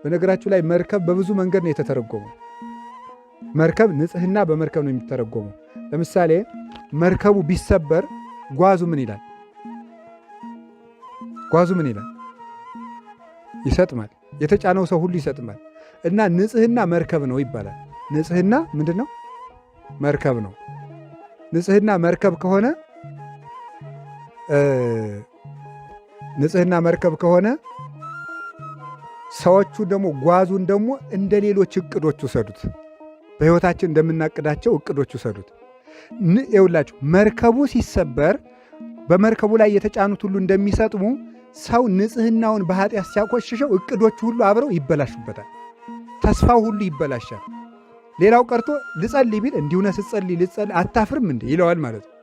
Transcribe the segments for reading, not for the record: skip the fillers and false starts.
በነገራችሁ ላይ መርከብ በብዙ መንገድ ነው የተተረጎመው። መርከብ ንጽህና በመርከብ ነው የሚተረጎመው። ለምሳሌ መርከቡ ቢሰበር ጓዙ ምን ይላል? ጓዙ ምን ይላል? ይሰጥማል። የተጫነው ሰው ሁሉ ይሰጥማል። እና ንጽህና መርከብ ነው ይባላል። ንጽህና ምንድን ነው? መርከብ ነው። ንጽህና መርከብ ከሆነ ሰዎቹ ደግሞ ጓዙን ደግሞ እንደ ሌሎች እቅዶች ውሰዱት። በሕይወታችን እንደምናቅዳቸው እቅዶች ውሰዱት። ይኸውላችሁ መርከቡ ሲሰበር በመርከቡ ላይ የተጫኑት ሁሉ እንደሚሰጥሙ ሰው ንጽህናውን በኃጢአት ሲያቆሽሸው እቅዶቹ ሁሉ አብረው ይበላሹበታል። ተስፋው ሁሉ ይበላሻል። ሌላው ቀርቶ ልጸልይ ቢል እንዲሁነ ስትጸልይ ልጸልይ አታፍርም እንዴ ይለዋል ማለት ነው።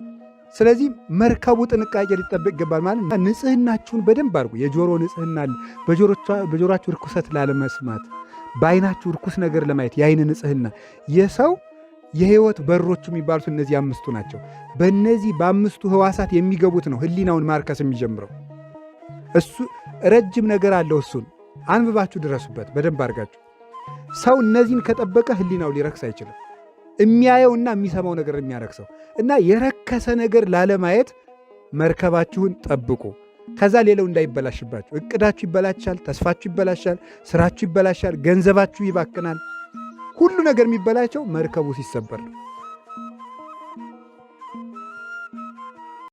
ስለዚህ መርከቡ ጥንቃቄ ሊጠበቅ ይገባል ማለት ነው። ንጽህናችሁን በደንብ አድርጉ። የጆሮ ንጽህና አለ። በጆሮአችሁ ርኩሰት ላለመስማት፣ በዓይናችሁ ርኩስ ነገር ለማየት የዓይን ንጽህና። የሰው የህይወት በሮቹ የሚባሉት እነዚህ አምስቱ ናቸው። በእነዚህ በአምስቱ ህዋሳት የሚገቡት ነው ህሊናውን ማርከስ የሚጀምረው። እሱ ረጅም ነገር አለው። እሱን አንብባችሁ ድረሱበት በደንብ አድርጋችሁ። ሰው እነዚህን ከጠበቀ ህሊናው ሊረክስ አይችልም። የሚያየውና የሚሰማው ነገር የሚያረክሰው እና የረከሰ ነገር ላለማየት መርከባችሁን ጠብቁ። ከዛ ሌላው እንዳይበላሽባችሁ። እቅዳችሁ ይበላሻል፣ ተስፋችሁ ይበላሻል፣ ስራችሁ ይበላሻል፣ ገንዘባችሁ ይባክናል። ሁሉ ነገር የሚበላቸው መርከቡ ሲሰበር ነው።